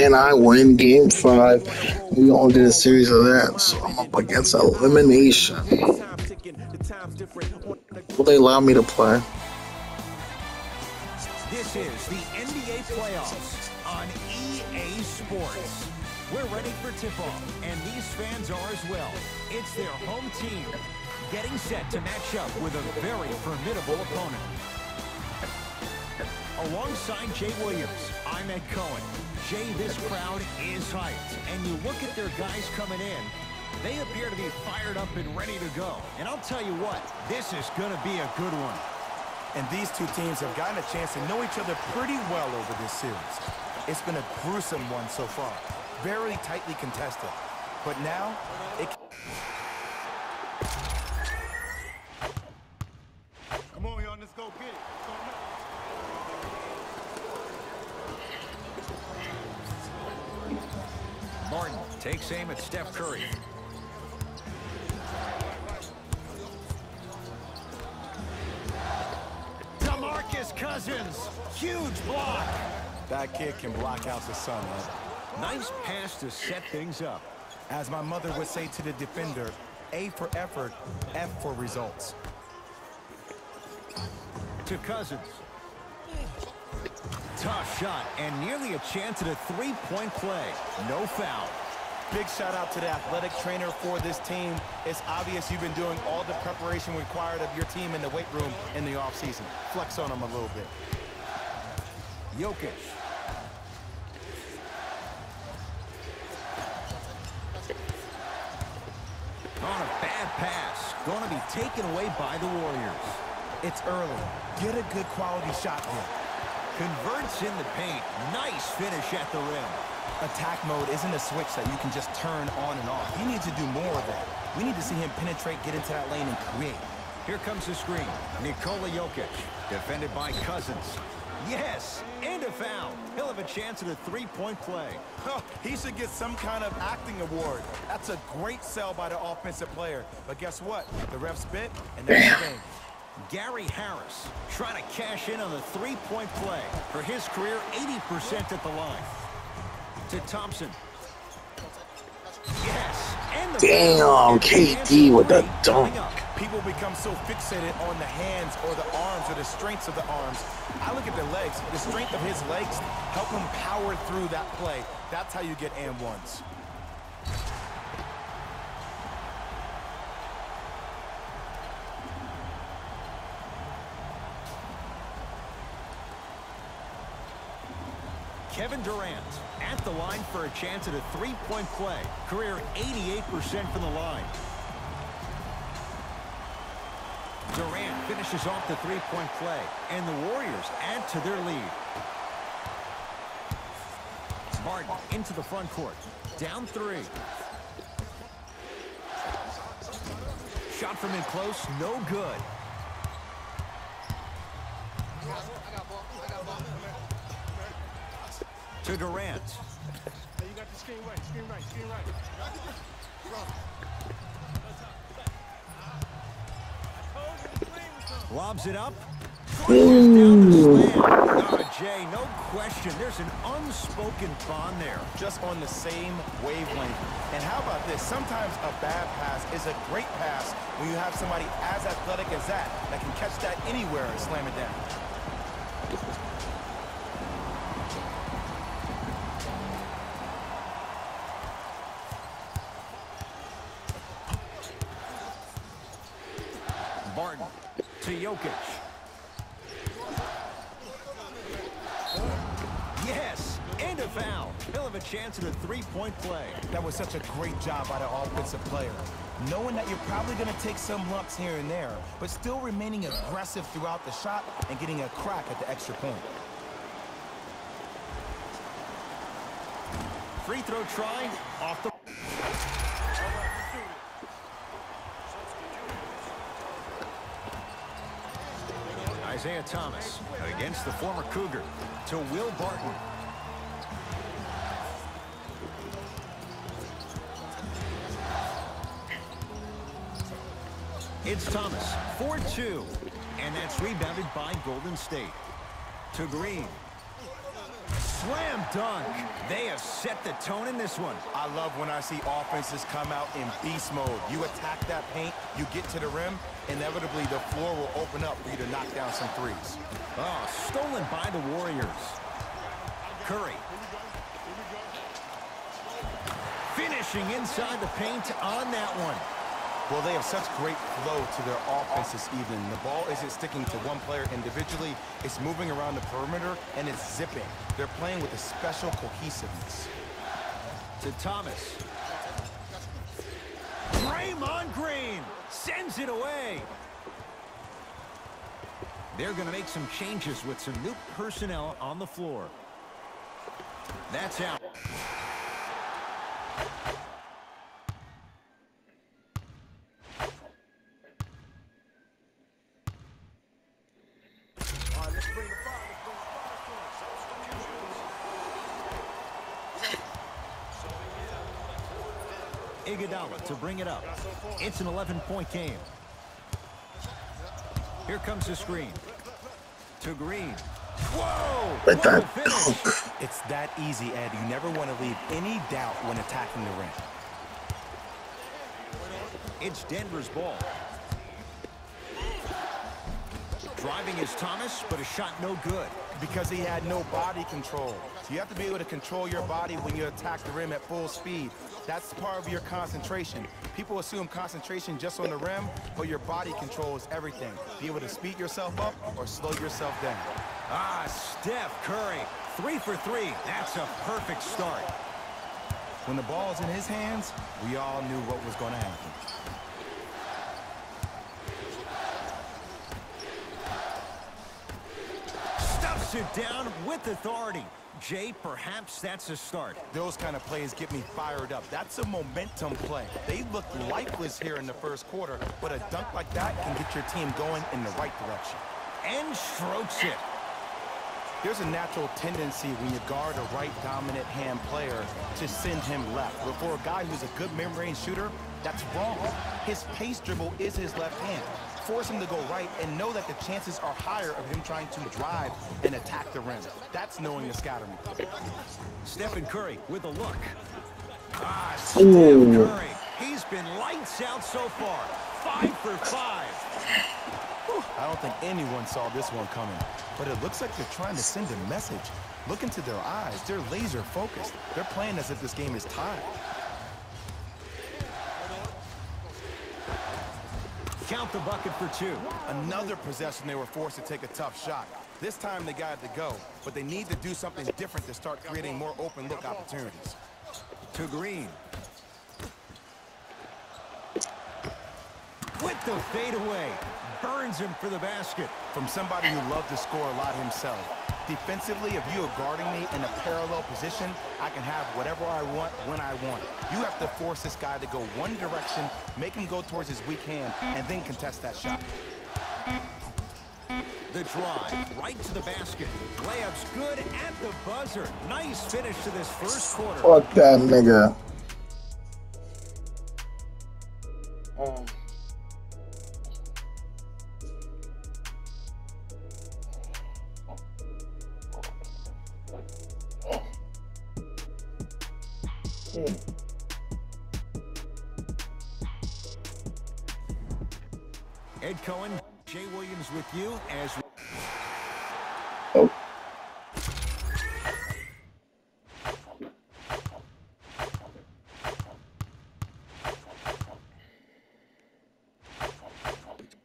and I win game five. We all did a series of that, so I'm up against elimination. Will they allow me to play? This is the NBA playoffs on EA Sports. We're ready for tip-off, and these fans are as well. It's their home team getting set to match up with a very formidable opponent. Alongside Jay Williams, I'm Ed Cohen. Jay, this crowd is hyped, and you look at their guys coming in, they appear to be fired up and ready to go. And I'll tell you what, this is going to be a good one. And these two teams have gotten a chance to know each other pretty well over this series. It's been a gruesome one so far. Very tightly contested. But now, it... Come on, y'all, let's go get it. Martin takes aim at Steph Curry. DeMarcus Cousins, huge block. That kid can block out the sun, man. Nice pass to set things up. As my mother would say to the defender, A for effort, F for results. To Cousins. Tough shot and nearly a chance at a three-point play. No foul. Big shout out to the athletic trainer for this team. It's obvious you've been doing all the preparation required of your team in the weight room in the offseason. Flex on them a little bit. Jokic. On a bad pass. Going to be taken away by the Warriors. It's early. Get a good quality shot here. Converts in the paint. Nice finish at the rim. Attack mode isn't a switch that you can just turn on and off. He needs to do more of that. We need to see him penetrate, get into that lane, and create. Here comes the screen. Nikola Jokic, defended by Cousins. Yes, and a foul. He'll have a chance at a three-point play. Oh, he should get some kind of acting award. That's a great sell by the offensive player. But guess what? The ref spit, and that's the game. Gary Harris trying to cash in on the three-point play. For his career, 80% at the line. To Thompson. Yes, and the Damn, KD with the dunk. People become so fixated on the hands or the arms or the strengths of the arms. I look at the legs. The strength of his legs help him power through that play. That's how you get and ones. Kevin Durant at the line for a chance at a three-point play. Career 88% from the line. Durant finishes off the three-point play, and the Warriors add to their lead. Martin into the front court. Down three. Shot from in close, no good. To Durant. Hey, you got the screen right, screen right, screen right. Lobs it up. Down the slam. Oh, Jay, no question. There's an unspoken bond there. Just on the same wavelength. And how about this? Sometimes a bad pass is a great pass when you have somebody as athletic as that can catch that anywhere and slam it down. Barton to Jokic. Yes, and a foul. He'll have a chance at a three-point play. That was such a great job by the offensive player. Knowing that you're probably going to take some lumps here and there, but still remaining aggressive throughout the shot and getting a crack at the extra point. Free throw try off the... Isaiah Thomas against the former Cougar to Will Barton. It's Thomas, 4-2, and that's rebounded by Golden State. To Green. Slam dunk. They have set the tone in this one. I love when I see offenses come out in beast mode. You attack that paint, you get to the rim, inevitably the floor will open up for you to knock down some threes. Oh, stolen by the Warriors. Curry. Finishing inside the paint on that one. Well, they have such great flow to their offense this evening. The ball isn't sticking to one player individually. It's moving around the perimeter, and it's zipping. They're playing with a special cohesiveness. To Thomas. Draymond Green sends it away. They're going to make some changes with some new personnel on the floor. That's out. Iguodala to bring it up. It's an 11-point game. Here comes the screen. To Green. Whoa! But that finish. It's that easy, Ed. You never want to leave any doubt when attacking the rim. It's Denver's ball. Driving is Thomas, but a shot no good. Because he had no body control. You have to be able to control your body when you attack the rim at full speed. That's part of your concentration. People assume concentration just on the rim, but your body control is everything. Be able to speed yourself up or slow yourself down. Ah, Steph Curry. 3 for 3. That's a perfect start. When the ball is in his hands, we all knew what was going to happen. Stuffs it down with authority. Jay, perhaps that's a start. Those kind of plays get me fired up. That's a momentum play. They looked lifeless here in the first quarter, but a dunk like that can get your team going in the right direction. And strokes it. There's a natural tendency when you guard a right dominant hand player to send him left. But for a guy who's a good mid-range shooter, that's wrong. His pace dribble is his left hand. Force him to go right and know that the chances are higher of him trying to drive and attack the rim. That's knowing the scouting. Stephen Curry with a look. Ah, Ooh. Steph Curry. He's been lights out so far. 5 for 5. I don't think anyone saw this one coming, but it looks like they're trying to send a message. Look into their eyes. They're laser focused. They're playing as if this game is tied. Count the bucket for 2. Another possession they were forced to take a tough shot. This time they got it to go, but they need to do something different to start creating more open look opportunities. To Green. With the fadeaway. Burns him for the basket. From somebody who loved to score a lot himself. Defensively, if you are guarding me in a parallel position, I can have whatever I want when I want. You have to force this guy to go one direction, make him go towards his weak hand, and then contest that shot. The drive, right to the basket. Layup's good at the buzzer. Nice finish to this first quarter. Fuck that nigga. Ed Cohen, Jay Williams with you as we... Oh.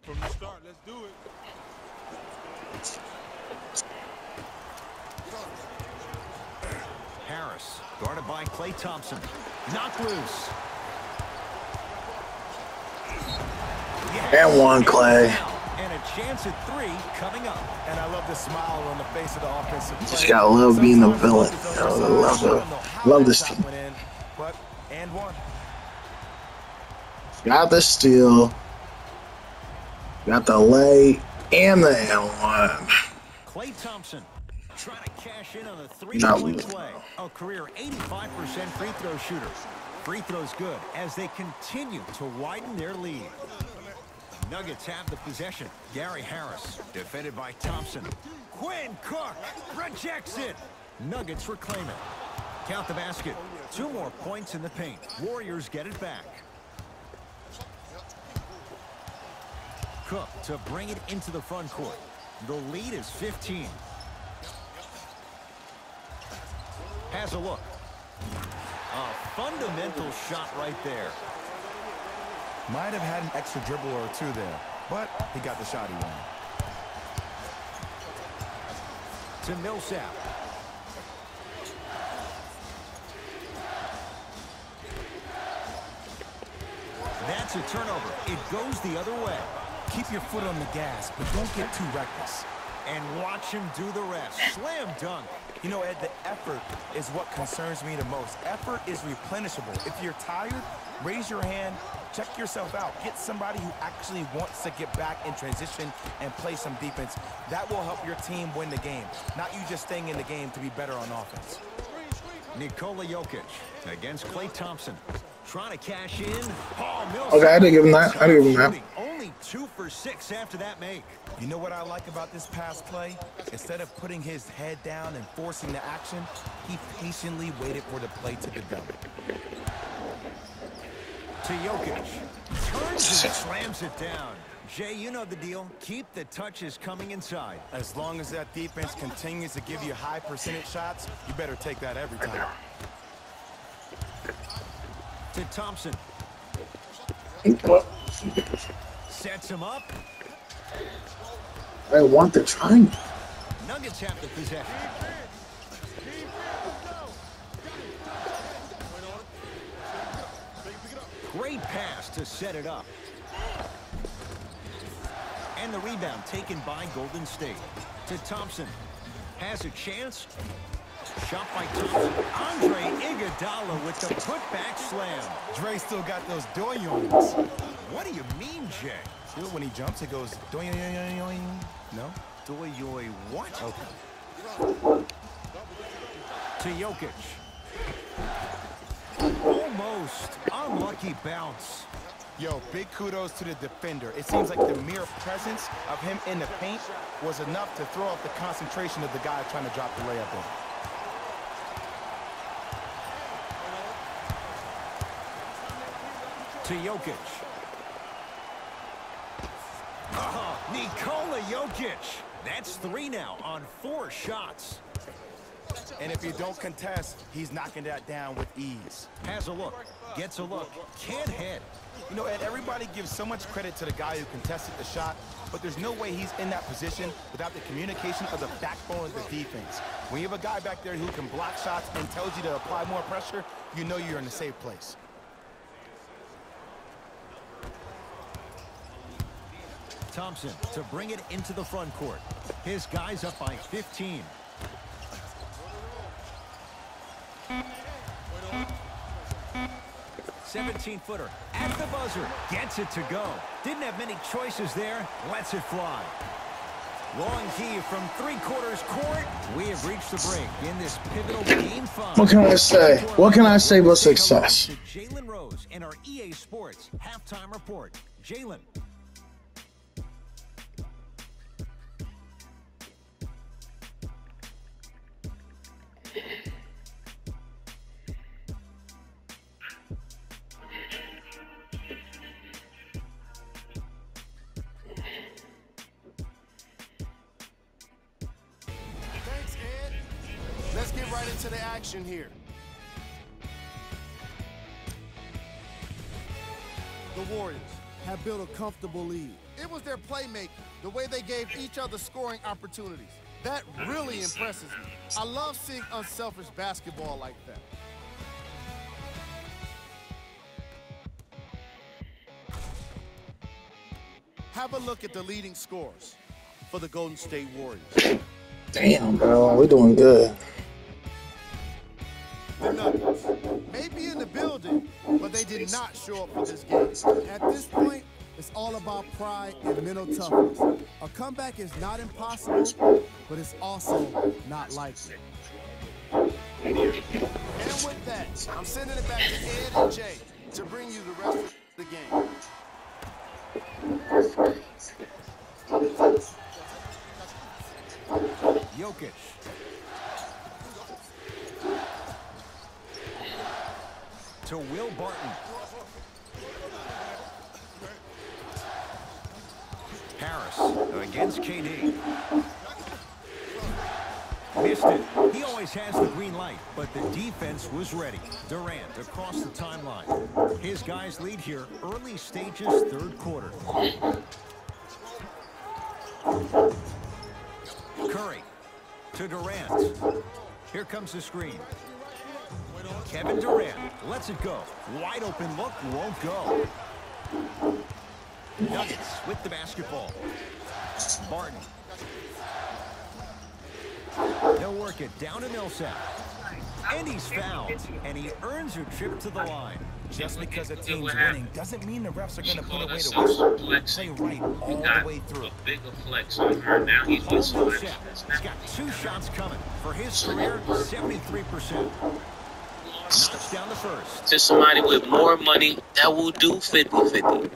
From the start, let's do it. Harris, guarded by Klay Thompson. Knocked loose. And one, Klay. And a chance at 3 coming up. And I love the smile on the face of the offensive player. Just gotta love being the villain. Love this team. But, and one. Got the steal. Got the lay and the L1. Klay Thompson trying to cash in on a Not 3-point losing. play. A career 85% free throw shooter. Free throws good as they continue to widen their lead. Nuggets have the possession. Gary Harris defended by Thompson. Quinn Cook rejects it. Nuggets reclaim it. Count the basket. 2 more points in the paint. Warriors get it back. Cook to bring it into the front court. The lead is 15. Has a look. A fundamental shot right there. Might have had an extra dribble or 2 there, but he got the shot he wanted. To Millsap. That's a turnover. It goes the other way. Keep your foot on the gas, but don't get too reckless. And watch him do the rest. Slam dunk. You know, Ed, the effort is what concerns me the most. Effort is replenishable. If you're tired, raise your hand, check yourself out. Get somebody who actually wants to get back in transition and play some defense. That will help your team win the game, not you just staying in the game to be better on offense. Nikola Jokic against Klay Thompson. Trying to cash in. Paul Millsap. Okay, I didn't give him that. I didn't give him that. Only 2 for 6 after that make. You know what I like about this pass play? Instead of putting his head down and forcing the action, he patiently waited for the play to develop. To Jokic. Turns and slams it down. Jay, you know the deal. Keep the touches coming inside. As long as that defense continues to give you high percentage shots, you better take that every time. To Thompson. Sets him up. I want the triangle. Nuggets have the possession. Great pass to set it up. And the rebound taken by Golden State. To Thompson. Has a chance. Shot by Thompson. Andre Iguodala with the putback slam. Dre still got those doyoings. What do you mean, Jay? See, when he jumps, it goes doyoing. No? Doyoy what? Okay. To Jokic. Almost. Unlucky bounce. Yo, big kudos to the defender. It seems like the mere presence of him in the paint was enough to throw off the concentration of the guy trying to drop the layup in. To Jokic. Nikola Jokic. That's 3 now on 4 shots. And if you don't contest, he's knocking that down with ease. Has a look. Gets a look. Can't hit. You know, Ed, everybody gives so much credit to the guy who contested the shot, but there's no way he's in that position without the communication of the backbone of the defense. When you have a guy back there who can block shots and tells you to apply more pressure, you know you're in a safe place. Thompson to bring it into the front court. His guy's up by 15. "17-footer at the buzzer. Gets it to go. Didn't have many choices there. Lets it fly. Long key from 3/4 court. We have reached the break in this pivotal game 5. What can I say? What can I say but success? Jalen Rose and our EA Sports halftime report. Jalen. Thanks, Ed. Let's get right into the action here. The Warriors have built a comfortable lead. It was their playmaking, the way they gave each other scoring opportunities. That really impresses me. I love seeing unselfish basketball like that. Have a look at the leading scorers for the Golden State Warriors. Damn, bro, we're doing good. The Nuggets may be in the building, but they did not show up for this game. At this point, it's all about pride and mental toughness. A comeback is not impossible, but it's also not likely. And with that, I'm sending it back to Ed and Jay to bring you the rest of the game. Jokic. to Will Barton. Harris against KD. Missed it. He always has the green light, but the defense was ready. Durant across the timeline. His guys lead here, early stages, third quarter. Curry to Durant. Here comes the screen. Kevin Durant lets it go. Wide open look, won't go. Nuggets with the basketball. Barton. He'll work it down to Millsap. And he's fouled. And he earns a trip to the line. Just because a team's winning doesn't mean the refs are going to put away the whistle. Play right all the way through. A bigger flex on her. Now he's whistling. He's got 2 shots coming. For his career, 73%. Knocks down the first. To somebody with more money, that will do 50-50.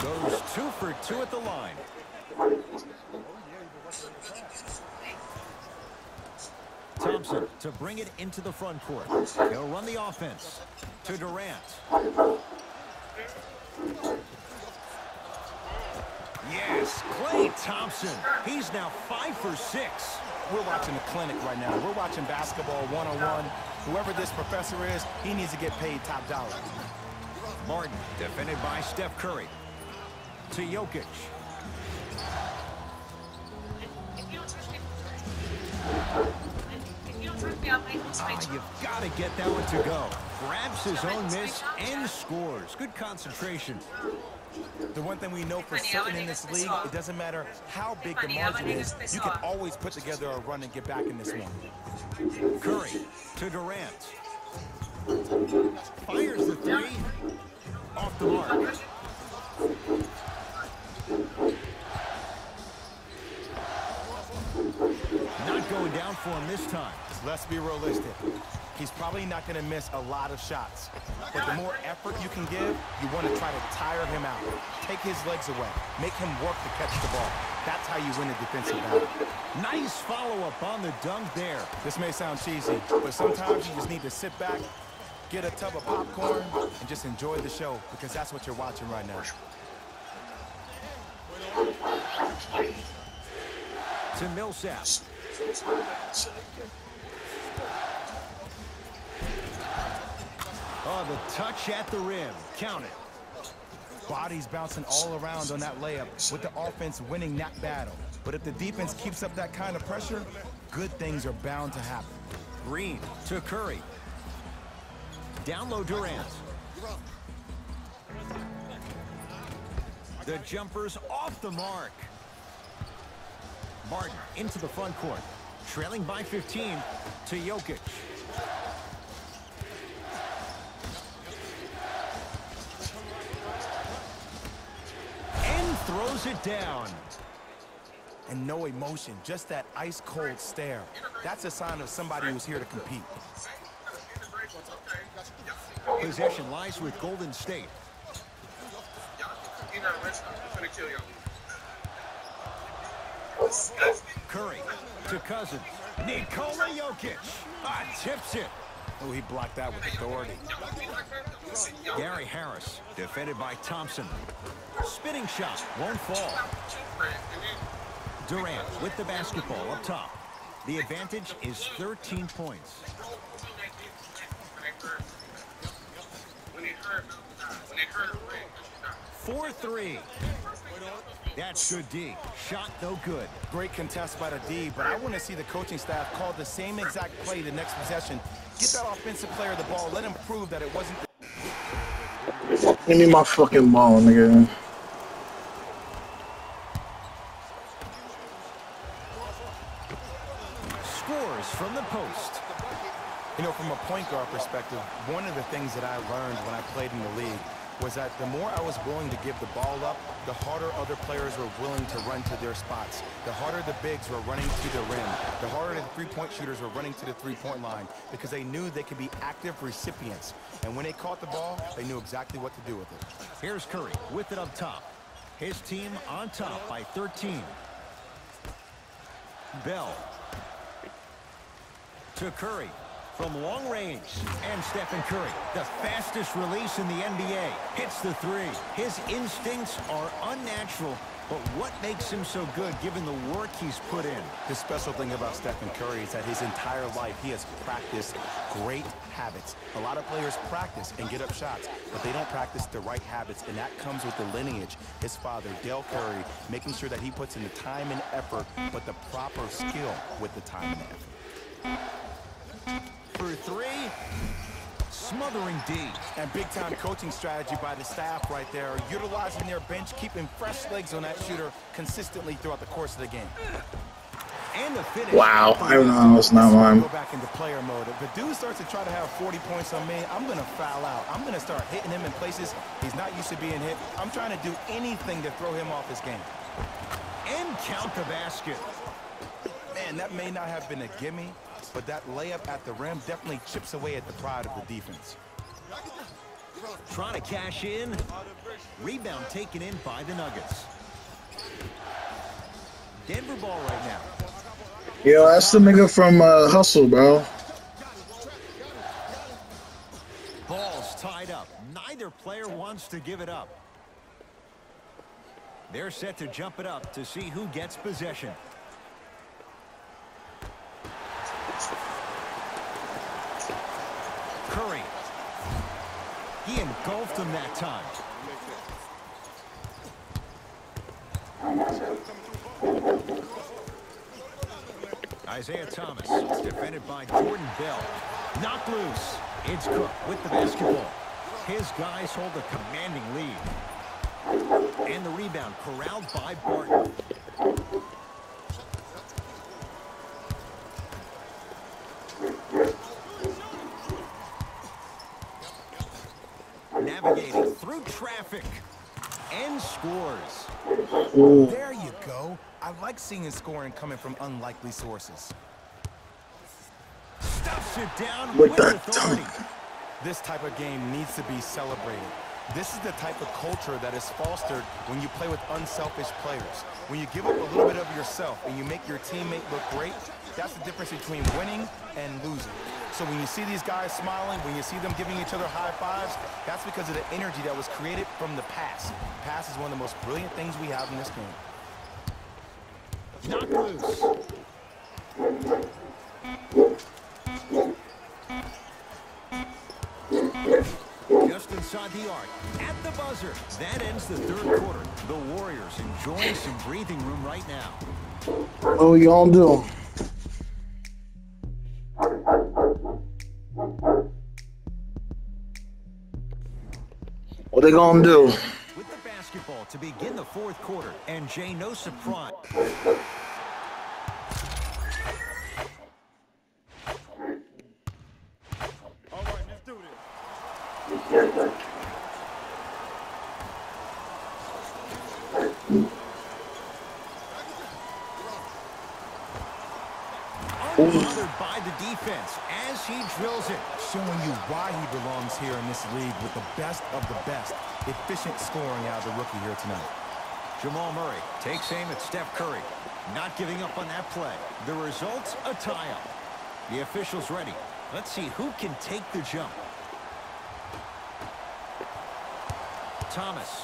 Goes 2 for 2 at the line. Thompson to bring it into the front court. He'll run the offense to Durant. Yes, Klay Thompson. He's now 5 for 6. We're watching a clinic right now. We're watching basketball one-on-one. Whoever this professor is, he needs to get paid top dollar. Martin defended by Steph Curry. To Jokic. You've got to get that one to go. Grabs his own miss and scores. Good concentration. The one thing we know for certain in this league, it doesn't matter how big the margin is, you can always put together a run and get back in this one. Curry to Durant. Fires the 3. Off the mark. Not going down for him this time. Let's be realistic. He's probably not going to miss a lot of shots. But the more effort you can give, you want to try to tire him out. Take his legs away. Make him work to catch the ball. That's how you win a defensive battle. Nice follow-up on the dunk there. This may sound cheesy, but sometimes you just need to sit back, get a tub of popcorn, and just enjoy the show, because that's what you're watching right now. To Millsap. Oh, the touch at the rim. Count it. Bodies bouncing all around on that layup with the offense winning that battle. But if the defense keeps up that kind of pressure, good things are bound to happen. Green to Curry. Down low Durant. The jumper's off the mark. Martin into the front court. Trailing by 15 to Jokic. And throws it down. And no emotion, just that ice-cold stare. That's a sign of somebody who's here to compete. Possession lies with Golden State. Curry to Cousins. Nikola Jokic tips it. Oh, he blocked that with authority. Gary Harris defended by Thompson. Spinning shot won't fall. Durant with the basketball up top. The advantage is 13 points. 4-3. That's good D. Shot no good. Great contest by the D, but I want to see the coaching staff call the same exact play the next possession. Get that offensive player the ball. Let him prove that it wasn't. Give me my fucking ball, nigga. Scores from the post. You know, from a point guard perspective, one of the things that I learned when I played in the league was that the more I was willing to give the ball up, the harder other players were willing to run to their spots. The harder the bigs were running to the rim. The harder the three-point shooters were running to the three-point line because they knew they could be active recipients. And when they caught the ball, they knew exactly what to do with it. Here's Curry with it up top. His team on top by 13. Bell. To Curry. From long range. And Stephen Curry, the fastest release in the NBA, hits the three. His instincts are unnatural, but what makes him so good given the work he's put in? The special thing about Stephen Curry is that his entire life he has practiced great habits. A lot of players practice and get up shots, but they don't practice the right habits, and that comes with the lineage. His father, Dale Curry, making sure that he puts in the time and effort, but the proper skill with the time and effort. For three, smothering D. And big-time coaching strategy by the staff right there, utilizing their bench, keeping fresh legs on that shooter consistently throughout the course of the game. And the finish. Wow, I don't know, it's not mine. Go back into player mode. If the dude starts to try to have 40 points on me, I'm going to foul out. I'm going to start hitting him in places he's not used to being hit. I'm trying to do anything to throw him off his game. And count the basket. Man, that may not have been a gimme, but that layup at the rim definitely chips away at the pride of the defense. Trying to cash in. Rebound taken in by the Nuggets. Denver ball right now. Yo, that's the nigga from Hustle, bro. Ball's tied up. Neither player wants to give it up. They're set to jump it up to see who gets possession. Curry. He engulfed him that time. Isaiah Thomas, defended by Jordan Bell. Knocked loose. It's Cook with the basketball. His guys hold a commanding lead. And the rebound corralled by Barton. Navigating through traffic. And scores. Ooh. There you go. I like seeing scoring coming from unlikely sources. Stuffs it down With with the authority. dunk. This type of game needs to be celebrated. This is the type of culture that is fostered when you play with unselfish players. When you give up a little bit of yourself and you make your teammate look great, that's the difference between winning and losing. So when you see these guys smiling, when you see them giving each other high fives, that's because of the energy that was created from the pass. Pass is one of the most brilliant things we have in this game. Knocked loose. Just inside the arc. At the buzzer. That ends the third quarter. The Warriors enjoying some breathing room right now. What we gonna do? What they gonna do? With the basketball to begin the fourth quarter. And Jay, no surprise. All right, let's do this. Unbothered by the defense as he drills it. Showing you why he belongs here in this league with the best of the best. Efficient scoring out of the rookie here tonight. Jamal Murray takes aim at Steph Curry. Not giving up on that play. The result's a tie-up. The official's ready. Let's see who can take the jump. Thomas.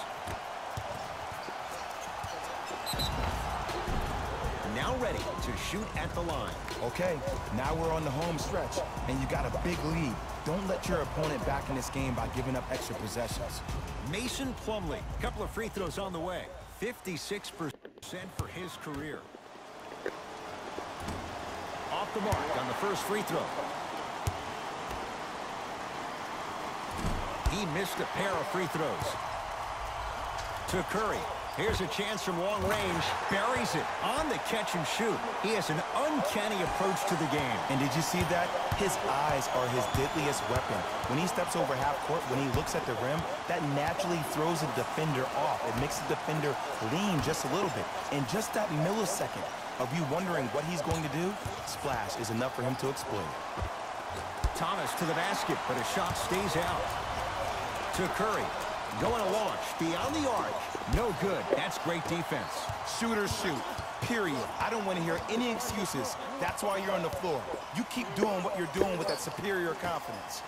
Now ready to shoot at the line. Okay, now we're on the home stretch, and you got a big lead. Don't let your opponent back in this game by giving up extra possessions. Mason Plumlee, couple of free throws on the way. 56% for his career. Off the mark on the first free throw. He missed a pair of free throws. To Curry. Here's a chance from long range. Buries it on the catch and shoot. He has an uncanny approach to the game. And did you see that? His eyes are his deadliest weapon. When he steps over half court, when he looks at the rim, that naturally throws a defender off. It makes the defender lean just a little bit. And just that millisecond of you wondering what he's going to do, splash is enough for him to exploit. Thomas to the basket, but his shot stays out. To Curry. Going to launch beyond the arc. No good. That's great defense. Shooters shoot. period. I don't want to hear any excuses. That's why you're on the floor. You keep doing what you're doing with that superior confidence.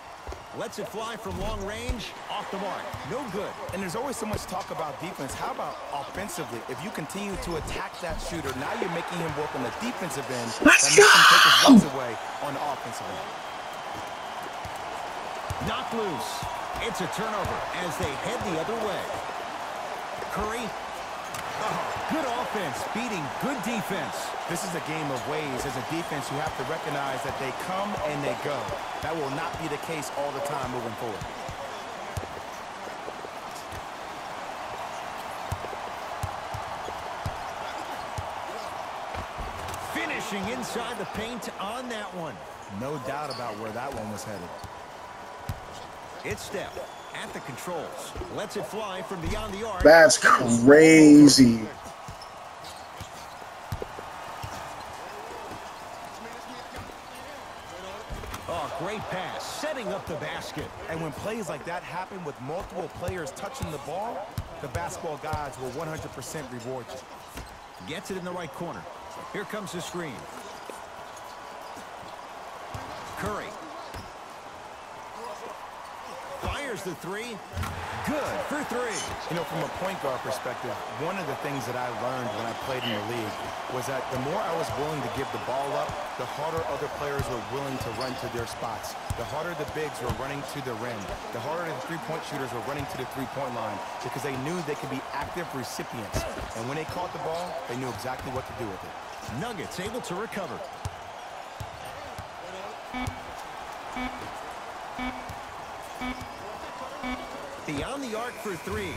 Lets it fly from long range, off the mark. No good. And there's always so much talk about defense. How about offensively? If you continue to attack that shooter, now you're making him work on the defensive end. Let's that makes him take his go! legs away on the offensive end. Knocked loose. It's a turnover as they head the other way. Curry. Oh, good offense beating good defense. This is a game of ways. As a defense, you have to recognize that they come and they go. That will not be the case all the time moving forward. Finishing inside the paint on that one. No doubt about where that one was headed. It's Steph at the controls. Lets it fly from beyond the arc. That's crazy. Oh, great pass, setting up the basket. And when plays like that happen with multiple players touching the ball, the basketball gods will 100% reward you. Gets it in the right corner. Here comes the screen. Curry. Fires the three. Good for three. You know, from a point guard perspective, one of the things that I learned when I played in the league was that the more I was willing to give the ball up, the harder other players were willing to run to their spots. The harder the bigs were running to the rim. The harder the three-point shooters were running to the three-point line because they knew they could be active recipients. And when they caught the ball, they knew exactly what to do with it. Nuggets able to recover. Beyond the arc for three.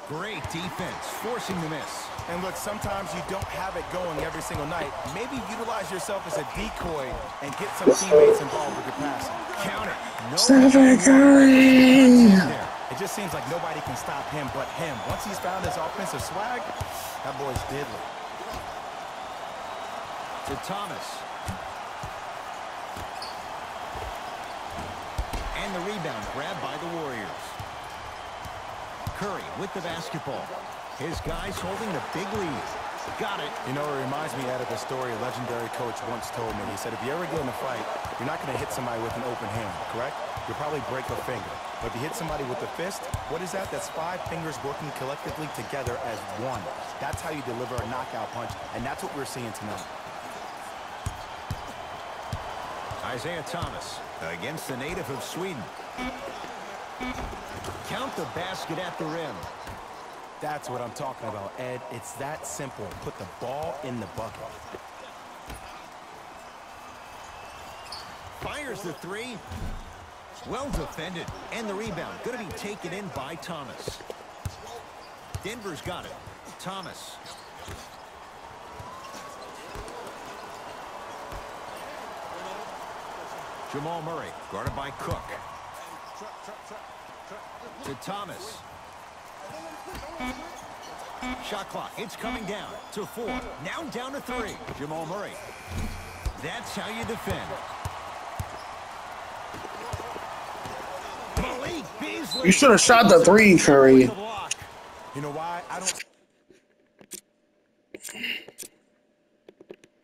Great defense, forcing the miss. And look, sometimes you don't have it going every single night. Maybe utilize yourself as a decoy and get some teammates involved with your passing. Count it. No Stephen Curry. It just seems like nobody can stop him but him. Once he's found his offensive swag, that boy's deadly. To Thomas. And the rebound grabbed by the Warriors. Curry with the basketball. His guys holding the big lead. Got it. You know, it reminds me out of a story a legendary coach once told me. He said, if you ever get in a fight, you're not going to hit somebody with an open hand, correct? You'll probably break a finger. But if you hit somebody with a fist, what is that? That's 5 fingers working collectively together as one. That's how you deliver a knockout punch, and that's what we're seeing tonight. Isaiah Thomas against the native of Sweden. Count the basket at the rim. That's what I'm talking about, Ed. It's that simple. Put the ball in the bucket. Fires the three. Well defended. And the rebound going to be taken in by Thomas. Denver's got it. Thomas. Jamal Murray guarded by Cook. To Thomas. Shot clock. It's coming down to 4. Now down to 3. Jamal Murray. That's how you defend. Malik Beasley. You should have shot the 3, Curry. You know why? I don't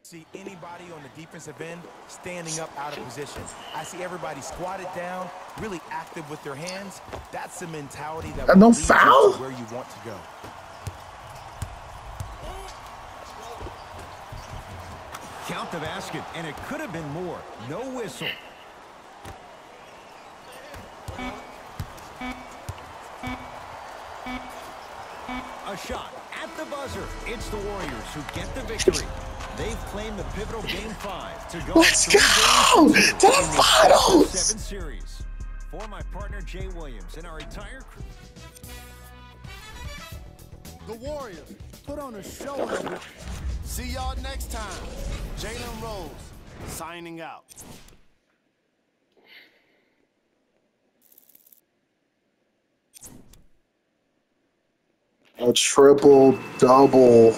see anybody on the defensive end standing up out of position. I see everybody squatted down, really active with their hands. That's the mentality that will No lead you foul? to where you want to go. Count the basket, and it could have been more. No whistle. A shot at the buzzer. It's the Warriors who get the victory. They've claimed the pivotal Game 5 to go Let's go to the finals. 7 series. For my partner Jay Williams and our entire crew. The Warriors put on a show. See y'all next time. Jalen Rose signing out. A triple-double.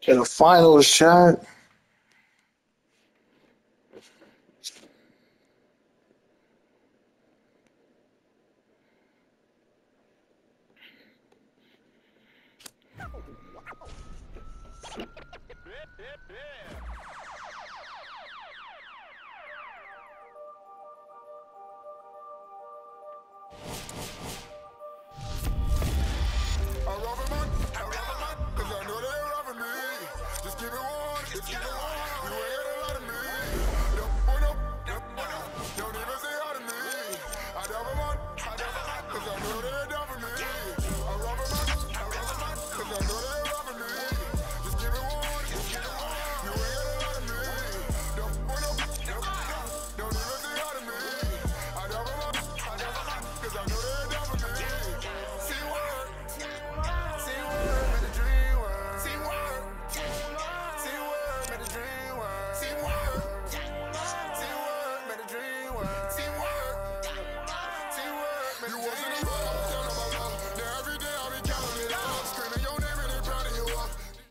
Okay, the final shot.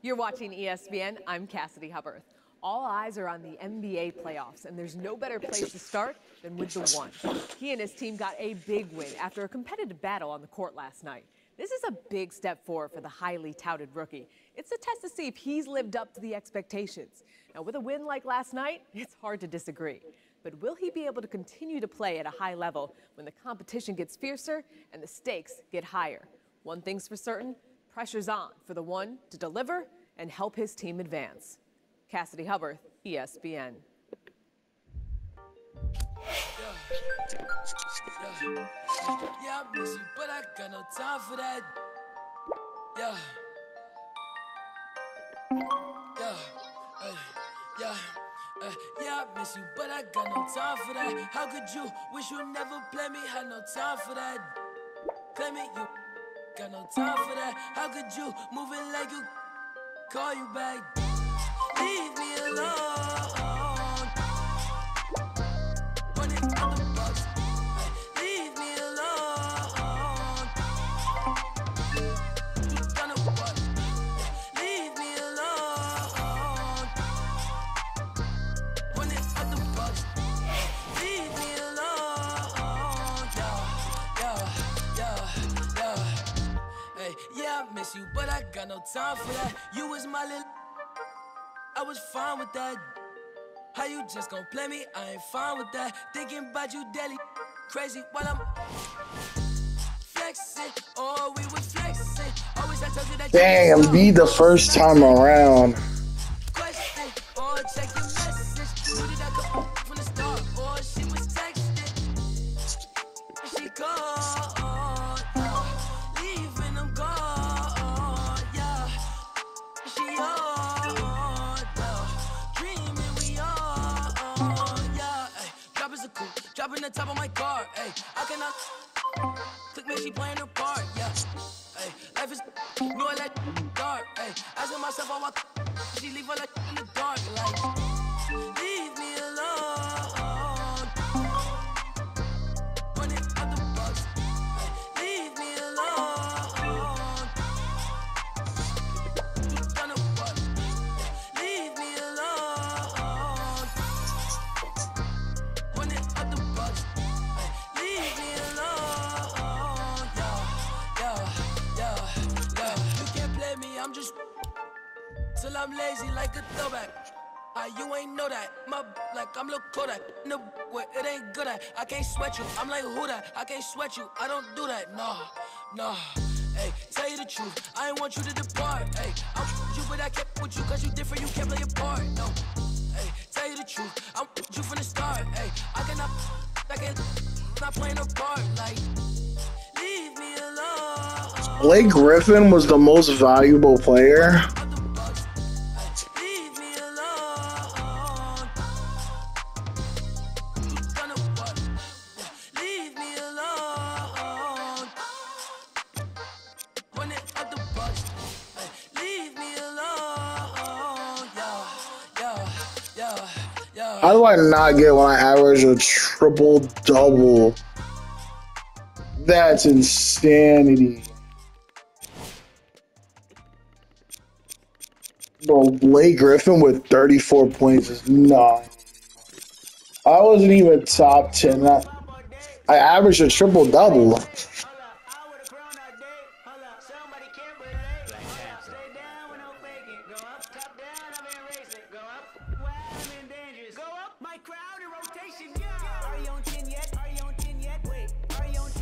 You're watching ESPN. I'm Cassidy Hubbard. All eyes are on the NBA playoffs, and there's no better place to start than with the one. He and his team got a big win after a competitive battle on the court last night. This is a big step forward for the highly touted rookie. It's a test to see if he's lived up to the expectations. Now, with a win like last night, it's hard to disagree. But will he be able to continue to play at a high level when the competition gets fiercer and the stakes get higher? One thing's for certain, pressure's on for the one to deliver and help his team advance. Cassidy Hubbard, ESPN. Yeah, I miss you, but I got no time for that. Yeah. Yeah, I miss you, but I got no time for that. How could you wish you never play me? Had no time for that. Play me, you got no time for that. How could you move it like you call you back? Leave me alone. Running out the box. Leave me alone. You gonna what? Leave me alone. Running out the box. Leave me alone. Yeah. Hey, yeah, I miss you, but I got no time for that. You was my little, I was fine with that. How you just gon' play me? I ain't fine with that. Thinking about you daily, crazy while I'm flexing. Oh, we was flexing. Always I told you that. Damn, be the first time around. Question, or check your message. Who did I go from the start? Or she was texting. She called, leaving them gone, yeah. She on, dreaming we on, yeah. Ay, drop is a coup, dropping the top of my car. Ay, I cannot click me, she playing her part, yeah. Ay, life is no I like dark. Ay, asking myself how she leave her like in the dark, like leave me alone. Running out the box. Leave me alone. You gonna what? Leave me alone. Running out the box. Leave me alone. Yeah. You can't play me, I'm just till I'm lazy like a throwback. You ain't know that. My like I'm Lil Kodak. No, where it ain't good at. I can't sweat you. I'm like who that? I can't sweat you. I don't do that. Nah. Hey, tell you the truth. I ain't want you to depart. Hey, I'm you, but I kept with you cause you different. You can't play your part. No. Hey, tell you the truth. I'm with you from the start. Hey, I can't not playing a part. Like, leave me alone. Blake Griffin was the most valuable player. Leave me alone. You gonna what? Leave me alone. Running out the box. Leave me alone. Yeah. How do I not get when I average a triple double? That's insanity. Bro, Blake Griffin with 34 points is not. I wasn't even top 10. I averaged a triple-double.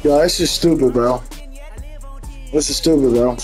Yo, that's just stupid, bro. This is stupid, bro.